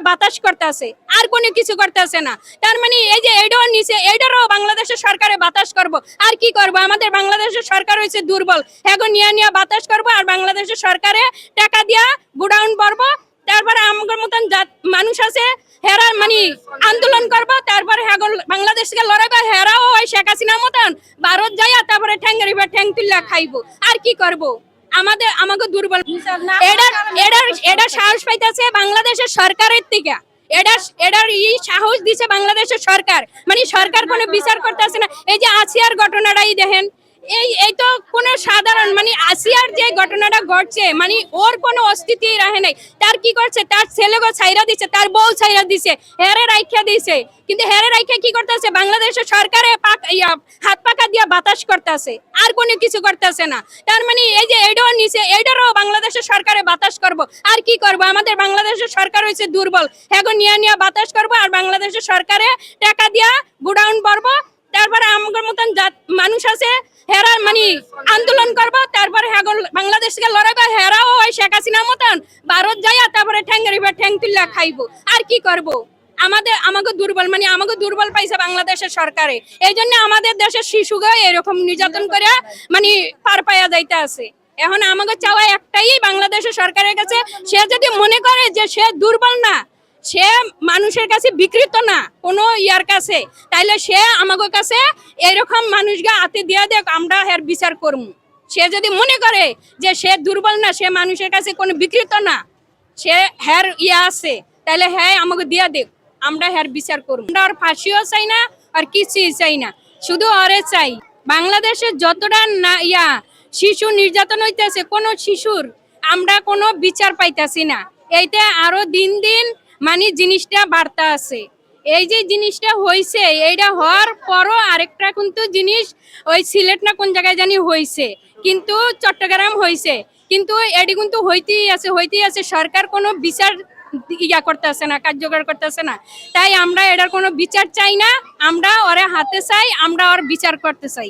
বাতাস করতেছে, আর কোনো কিছু করতেছে না। তার মানে এই যে এটাও নিচে, এটারও বাংলাদেশের সরকারে বাতাস করব। আর কি করব? আমাদের বাংলাদেশের সরকার হয়েছে দুর্বল, এখন নিয়ে নিয়ে বাতাস করব। আর বাংলাদেশের সরকারে টাকা দিয়া গুডাউন করব। তারপরে আমার মতন মানুষ আছে, হেরা মানে আন্দোলন করব। তারপরে বাংলাদেশকে লড়াইব, হেরাও ওই শেখ হাসিনার মতন ভারত যাইয়া তারপরে ঠ্যাঙ্গারিবা ঠ্যাং তুল্লা খাইবো। আর কি করব? আমাকে দুর্বল এটা সাহস পাইতেছে বাংলাদেশের সরকারের থেকে। এটার সাহস দিছে বাংলাদেশের সরকার, মানে সরকার কোনো বিচার করতেছে না। এই যে আসিয়ার ঘটনাটাই দেখেন, এই তো কোনো সাধারণ মানে আসিয়ার যে ঘটনাটা ঘটছে, মানে ওর কোনো অস্তিত্বই রাখে নাই। তার কি করছে? তার ছেলেকে ছাইরা দিছে, তার বউ ছাইরা দিছে, হেরে রাইখা দিছে। কিন্তু হেরে রাইখা কি করতেছে? বাংলাদেশের সরকারে হাত পাকা দিয়া বাতাস করতেছে, আর কোনো কিছু করতেছে না। তার মানে এই যে এটাও নিচে, এটারও বাংলাদেশের সরকারে বাতাস করব। আর কি করব? আমাদের বাংলাদেশের সরকার হয়েছে দুর্বল, এখন নিয়ে নিয়ে বাতাস করব। আর বাংলাদেশের সরকারে টাকা দিয়া গুডাউন করব। তারপরে আমার মতন মানুষ আছে, হেরা মানে আন্দোলন করব। তারপরে বাংলাদেশকে লড়াইব, হেরাও ওই শেখ হাসিনার মতন ভারত যাইয়া তারপরে ঠ্যাঙ্গারিবা ঠ্যাং তুল্লা খাইবো। আর কি করব? আমাকে দুর্বল, মানে আমাকে দুর্বল পাইছে বাংলাদেশের সরকারে। এই জন্য আমাদের দেশের শিশুকে এরকম নির্যাতন করে মানে পার পাইয়া যাইতে আছে। এখন আমাকে চাওয়া একটাই বাংলাদেশের সরকারের কাছে, সে যদি মনে করে যে সে দুর্বল না, সে মানুষের কাছে বিকৃত না কোনো ইয়ার কাছে, তাইলে সে আমাদের কাছে এরকম মানুষকে হাতে দিয়ে দেখ, আমরা এর বিচার করব। সে যদি মনে করে যে সে দুর্বল না, সে মানুষের কাছে কোনো বিকৃত না, সে হের ইয়া আছে, তাহলে হ্যাঁ আমাকে দিয়ে দেখ, আমরা হের বিচার করব। আমরা আর ফাঁসিও চাই না, আর কিছুই চাই না, শুধু ওরে চাই। বাংলাদেশে যতটা না শিশু নির্যাতন হইতেছে, কোনো শিশুর আমরা কোনো বিচার পাইতেছি না। এইটা আরো দিন দিন মানে জিনিসটা বাড়তে আছে। এই যে জিনিসটা হয়েছে, এইটা হওয়ার পরও আরেকটা কিন্তু জিনিস ওই সিলেট না কোন জায়গায় জানি হয়েছে, কিন্তু চট্টগ্রাম হয়েছে, কিন্তু এটি কিন্তু হইতেই আছে। সরকার কোনো বিচার করতেছে না, কার্যকর করতেছে না। তাই আমরা এটার কোনো বিচার চাই না, আমরা ওরে হাতে চাই, আমরা ওর বিচার করতে চাই।